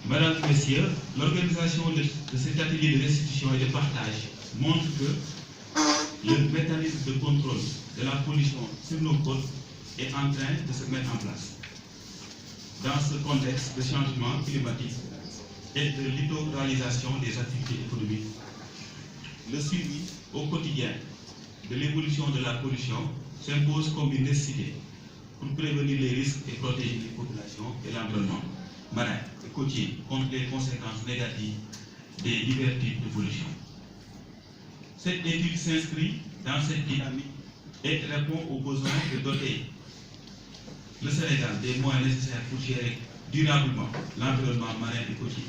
Madame et Messieurs, l'organisation de cet atelier de restitution et de partage montre que le mécanisme de contrôle de la pollution sur nos côtes est en train de se mettre en place. Dans ce contexte de changement climatique et de littoralisation des activités économiques, le suivi au quotidien de l'évolution de la pollution s'impose comme une nécessité pour prévenir les risques et protéger les populations et l'environnement marin et côtier contre les conséquences négatives des divers types de pollution. Cette étude s'inscrit dans cette dynamique et répond aux besoins de doter le Sénégal des moyens nécessaires pour gérer durablement l'environnement marin et côtier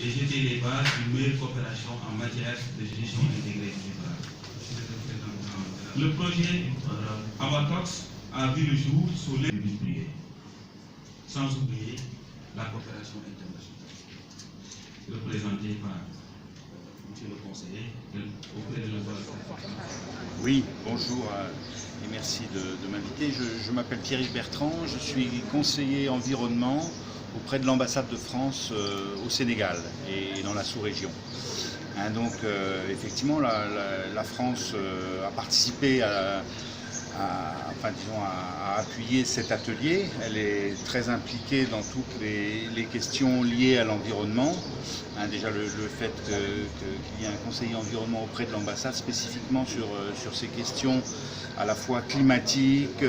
et jeter les bases d'une meilleure coopération en matière de gestion intégrée du littoral. Le projet Avatox a vu le jour sous les privés, sans oublier la coopération internationale, représentée par M. le conseiller auprès de la. Oui, bonjour et merci de m'inviter. Je m'appelle Pierre-Yves Bertrand, je suis conseiller environnement auprès de l'ambassade de France au Sénégal et dans la sous-région. Hein, donc effectivement la France a participé à appuyer cet atelier. Elle est très impliquée dans toutes les questions liées à l'environnement. Hein, déjà le fait qu'il y ait un conseiller environnement auprès de l'ambassade spécifiquement sur ces questions à la fois climatiques,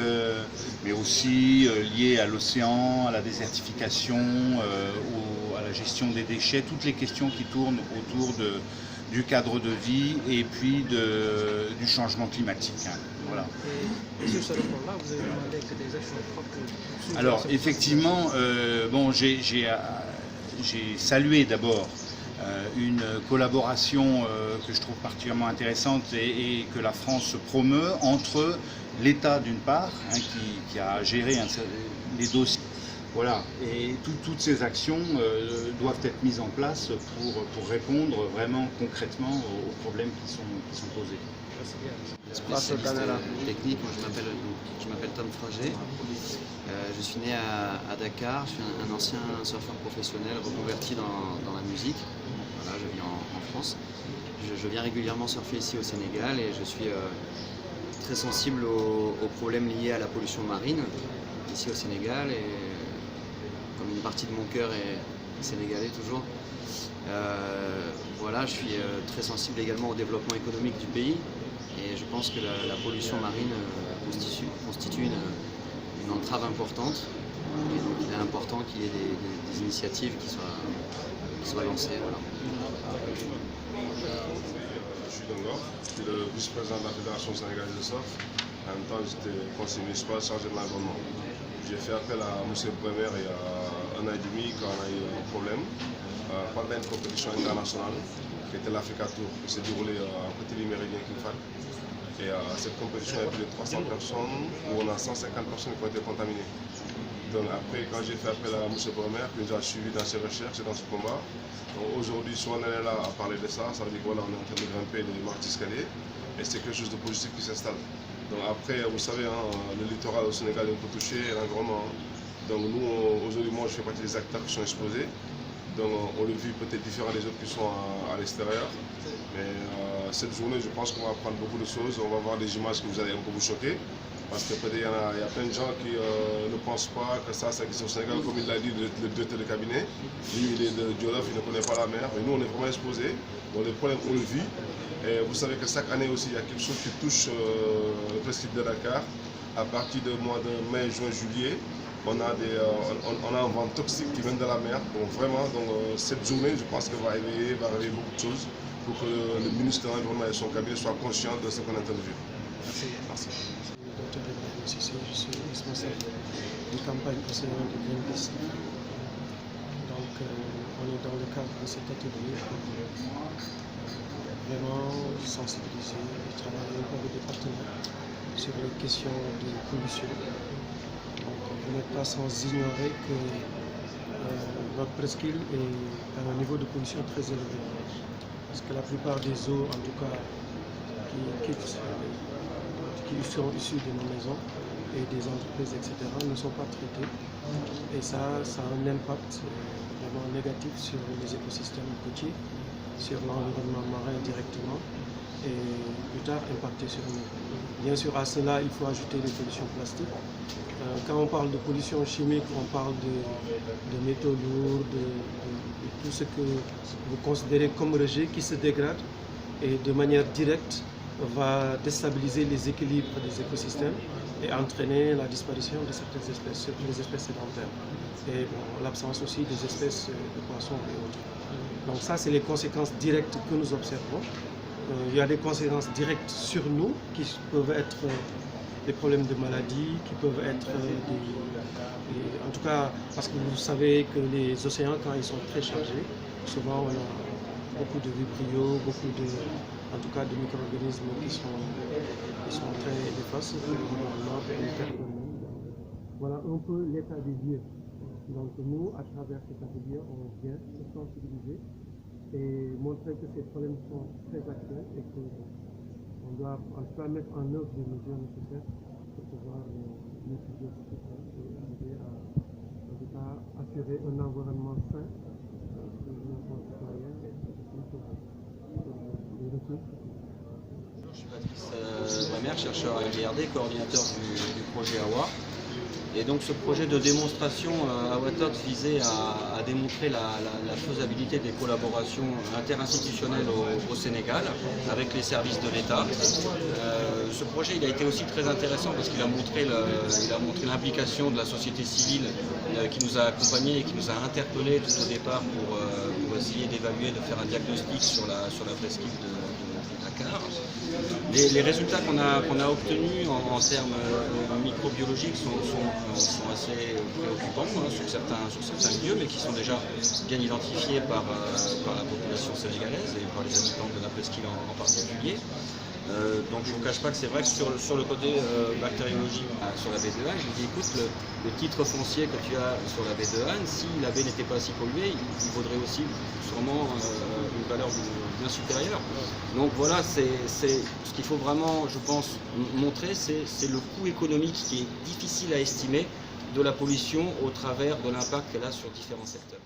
mais aussi liées à l'océan, à la désertification, à la gestion des déchets, toutes les questions qui tournent autour du cadre de vie et puis du changement climatique. Hein. Voilà. Et sur ce rapport-là, vous avez demandé que des actions propres. Alors effectivement, bon, j'ai salué d'abord une collaboration que je trouve particulièrement intéressante et que la France promeut entre l'État d'une part, hein, qui a géré les dossiers. Voilà, et toutes ces actions doivent être mises en place pour répondre vraiment concrètement aux problèmes qui sont posés. Spécialiste technique, je m'appelle Tom Frager. Je suis né à Dakar, je suis un ancien surfeur professionnel reconverti dans la musique. Voilà, je vis en France. Je viens régulièrement surfer ici au Sénégal et je suis très sensible aux problèmes liés à la pollution marine ici au Sénégal. Et comme une partie de mon cœur est sénégalais toujours, voilà, je suis très sensible également au développement économique du pays. Et je pense que la pollution marine constitue une entrave importante. Et donc il est important qu'il y ait des initiatives qui soient lancées. Voilà. Je suis Dongor, je suis le vice-président de la Fédération sénégalaise de surf. En même temps, j'étais conseiller municipal chargé de l'environnement. J'ai fait appel à M. Bremer il y a 1 an et demi quand on a eu un problème pendant une compétition internationale qui était l'Africa Tour, qui s'est déroulée à côté du méridien King-Fahd. Et cette compétition, il y a plus de 300 personnes, où on a 150 personnes qui ont été contaminées. Donc après, quand j'ai fait appel à M. Bremer, qui nous a suivis dans ses recherches et dans ce combat, aujourd'hui, si on est là à parler de ça, ça veut dire qu'on est en train de grimper les marches d'escalier, et c'est quelque chose de positif qui s'installe. Donc après, vous savez, hein, le littoral au Sénégal est un peu touché, l'environnement. Donc nous, aujourd'hui, moi, je fais partie des acteurs qui sont exposés. Donc on le vit peut-être différent des autres qui sont à l'extérieur. Mais cette journée, je pense qu'on va apprendre beaucoup de choses. On va voir des images qui vous allez un peu vous choquer. Parce que peut-être il y a plein de gens qui ne pensent pas que ça existe au Sénégal. Comme il l'a dit, le directeur de cabinet, lui, il est de Djolof, il ne connaît pas la mer. Mais nous, on est vraiment exposés. Donc les problèmes, on le vit. Et vous savez que chaque année aussi, il y a quelque chose qui touche le presqu'île de Dakar. À partir du mois de mai, juin, juillet, on a un vent toxique qui vient de la mer. Donc vraiment, cette journée, je pense qu'elle va réveiller beaucoup de choses pour que le ministre de l'Environnement et son cabinet soient conscients de ce qu'on est en train de vivre. Merci. Je suis responsable d'une campagne océan de Greenpeace. Donc on est dans le cadre de cet atelier pour vraiment sensibiliser et travailler avec des partenaires sur les questions de pollution. Donc vous n'êtes pas sans ignorer que notre presqu'île est à un niveau de pollution très élevé. Parce que la plupart des eaux, en tout cas, qui sont issues de nos maisons et des entreprises, etc., ne sont pas traitées. Et ça a un impact vraiment négatif sur les écosystèmes côtiers, sur l'environnement marin directement et plus tard impacter sur nous. Bien sûr, à cela, il faut ajouter les pollutions plastiques. Quand on parle de pollution chimique, on parle de métaux lourds, de tout ce que vous considérez comme rejet qui se dégrade et de manière directe va déstabiliser les équilibres des écosystèmes et entraîner la disparition de certaines espèces, surtout les espèces sédentaires. Et bon, l'absence aussi des espèces de poissons et autres. Donc ça, c'est les conséquences directes que nous observons. Il y a des conséquences directes sur nous qui peuvent être des problèmes de maladie, qui peuvent être en tout cas, parce que vous savez que les océans, quand ils sont très chargés, souvent on a beaucoup de vibrio, beaucoup de, en tout cas, de micro-organismes qui sont très néfastes pour l'environnement, pour les personnes. Voilà un peu l'état des lieux. Donc nous, à travers cet atelier, on vient se sensibiliser et montrer que ces problèmes sont très actuels et qu'on doit en tout cas mettre en œuvre les mesures nécessaires pour pouvoir mitiger ce problème et arriver à en tout cas assurer un environnement sain pour nos concitoyens et pour les ressources. Je suis Patrice Bremer, chercheur à l'IRD, coordinateur du projet AWA. Et donc ce projet de démonstration à Ouattot visait à démontrer la faisabilité des collaborations interinstitutionnelles au Sénégal avec les services de l'État. Ce projet il a été aussi très intéressant parce qu'il a montré l'implication de la société civile qui nous a accompagnés et qui nous a interpellés tout au départ pour essayer d'évaluer, de faire un diagnostic sur la presqu'île de Dakar. Les résultats qu'on a obtenus en termes microbiologiques sont assez préoccupants sur certains lieux, mais qui sont déjà bien identifiés par la population sénégalaise et par les habitants de la presqu'île en particulier. Donc je ne vous cache pas que c'est vrai que sur le côté bactériologique, sur la baie de Han, je me dis écoute, le titre foncier que tu as sur la baie de Han, si la baie n'était pas si polluée, il vaudrait aussi sûrement une valeur bien supérieure. Donc voilà, c'est ce qu'il faut vraiment, je pense, montrer, c'est le coût économique qui est difficile à estimer de la pollution au travers de l'impact qu'elle a sur différents secteurs.